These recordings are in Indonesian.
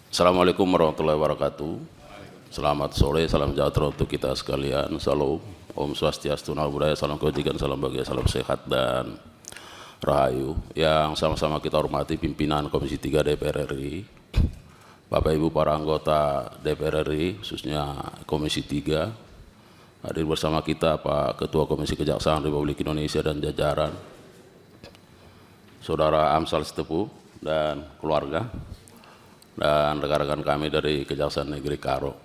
Assalamualaikum warahmatullahi wabarakatuh. Selamat sore, salam sejahtera untuk kita sekalian. Salam, Om Swastiastu, Namo Buddhaya, salam kebajikan, salam bahagia, salam sehat dan rahayu. Yang sama-sama kita hormati pimpinan Komisi 3 DPR RI, Bapak Ibu para anggota DPR RI, khususnya Komisi 3, hadir bersama kita Pak Ketua Komisi Kejaksaan Republik Indonesia dan jajaran, Saudara Amsal Setepu dan keluarga, dan rekan-rekan kami dari Kejaksaan Negeri Karo.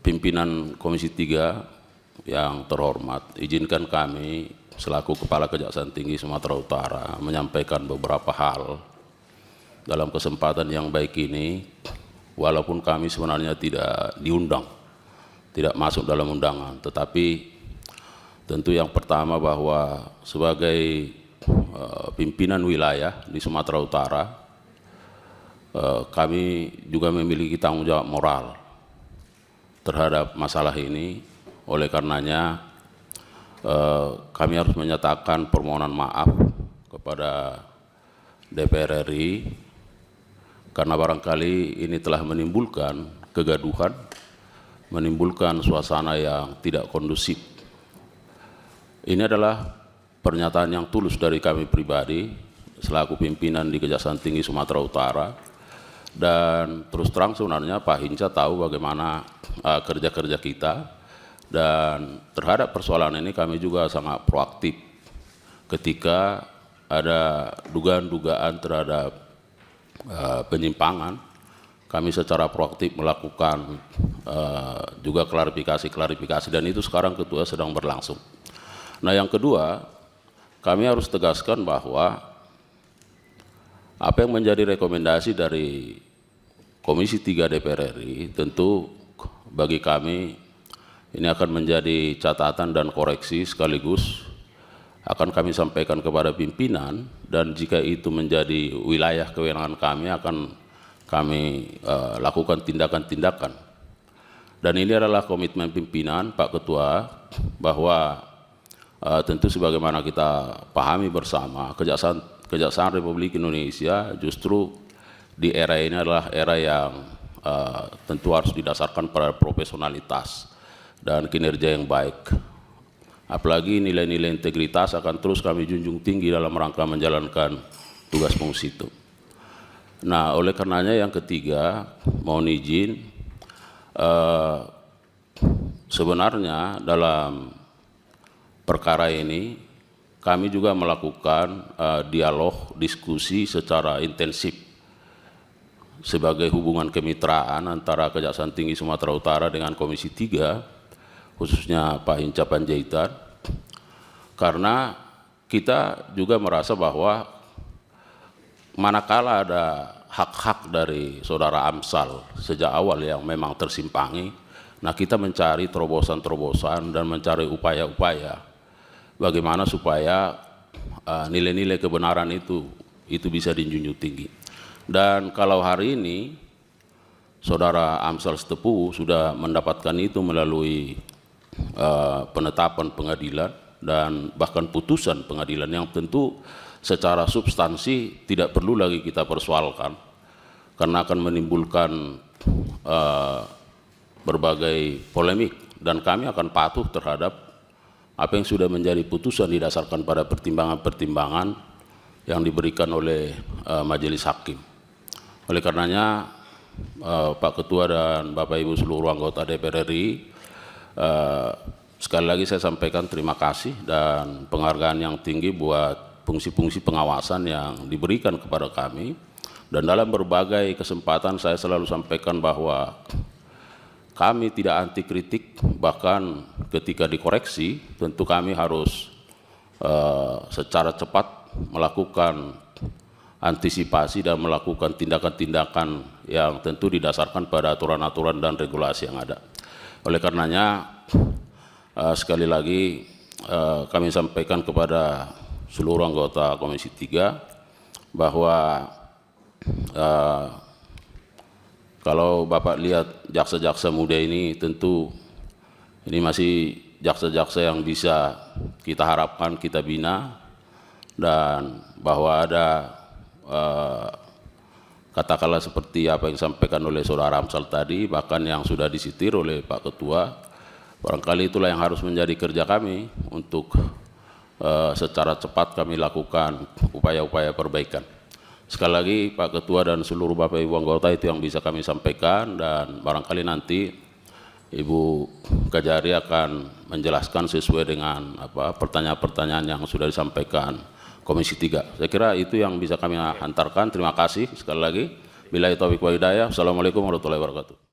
Pimpinan Komisi 3 yang terhormat, izinkan kami selaku Kepala Kejaksaan Tinggi Sumatera Utara menyampaikan beberapa hal dalam kesempatan yang baik ini, walaupun kami sebenarnya tidak diundang, tidak masuk dalam undangan, tetapi tentu yang pertama bahwa sebagai pimpinan wilayah di Sumatera Utara, kami juga memiliki tanggung jawab moral terhadap masalah ini. Oleh karenanya kami harus menyatakan permohonan maaf kepada DPR RI karena barangkali ini telah menimbulkan kegaduhan, menimbulkan suasana yang tidak kondusif. Ini adalah pernyataan yang tulus dari kami pribadi selaku pimpinan di Kejaksaan Tinggi Sumatera Utara. Dan terus terang sebenarnya Pak Hinca tahu bagaimana kerja-kerja kita, dan terhadap persoalan ini kami juga sangat proaktif ketika ada dugaan-dugaan terhadap penyimpangan. Kami secara proaktif melakukan juga klarifikasi dan itu sekarang Ketua sedang berlangsung. Nah, yang kedua, kami harus tegaskan bahwa apa yang menjadi rekomendasi dari Komisi 3 DPR RI tentu bagi kami ini akan menjadi catatan dan koreksi, sekaligus akan kami sampaikan kepada pimpinan, dan jika itu menjadi wilayah kewenangan kami akan kami lakukan tindakan-tindakan. Dan ini adalah komitmen pimpinan Pak Ketua bahwa tentu sebagaimana kita pahami bersama, Kejaksaan Republik Indonesia justru di era ini adalah era yang tentu harus didasarkan pada profesionalitas dan kinerja yang baik. Apalagi nilai-nilai integritas akan terus kami junjung tinggi dalam rangka menjalankan tugas fungsi itu. Nah, oleh karenanya yang ketiga, mohon izin, sebenarnya dalam perkara ini kami juga melakukan dialog, diskusi secara intensif sebagai hubungan kemitraan antara Kejaksaan Tinggi Sumatera Utara dengan Komisi 3, khususnya Pak Hinca Panjaitan, karena kita juga merasa bahwa manakala ada hak-hak dari Saudara Amsal sejak awal yang memang tersimpangi, nah kita mencari terobosan-terobosan dan mencari upaya-upaya bagaimana supaya nilai-nilai kebenaran itu bisa dijunjung tinggi. Dan kalau hari ini Saudara Amsal Setepu sudah mendapatkan itu melalui penetapan pengadilan dan bahkan putusan pengadilan yang tentu secara substansi tidak perlu lagi kita persoalkan karena akan menimbulkan berbagai polemik, dan kami akan patuh terhadap apa yang sudah menjadi putusan didasarkan pada pertimbangan-pertimbangan yang diberikan oleh majelis hakim. Oleh karenanya Pak Ketua dan Bapak Ibu seluruh anggota DPR RI, sekali lagi saya sampaikan terima kasih dan penghargaan yang tinggi buat fungsi-fungsi pengawasan yang diberikan kepada kami. Dan dalam berbagai kesempatan saya selalu sampaikan bahwa kami tidak anti kritik, bahkan ketika dikoreksi tentu kami harus secara cepat melakukan antisipasi dan melakukan tindakan-tindakan yang tentu didasarkan pada aturan-aturan dan regulasi yang ada. Oleh karenanya sekali lagi kami sampaikan kepada seluruh anggota Komisi 3 bahwa kalau Bapak lihat jaksa-jaksa muda ini, tentu ini masih jaksa-jaksa yang bisa kita harapkan kita bina, dan bahwa ada katakanlah seperti apa yang disampaikan oleh Saudara Amsal tadi, bahkan yang sudah disitir oleh Pak Ketua, barangkali itulah yang harus menjadi kerja kami untuk secara cepat kami lakukan upaya-upaya perbaikan. Sekali lagi Pak Ketua dan seluruh Bapak Ibu anggota, itu yang bisa kami sampaikan, dan barangkali nanti Ibu Kajari akan menjelaskan sesuai dengan pertanyaan-pertanyaan yang sudah disampaikan Komisi 3. Saya kira itu yang bisa kami hantarkan. Terima kasih sekali lagi. Billahi taufiq wa hidayah. Assalamualaikum warahmatullahi wabarakatuh.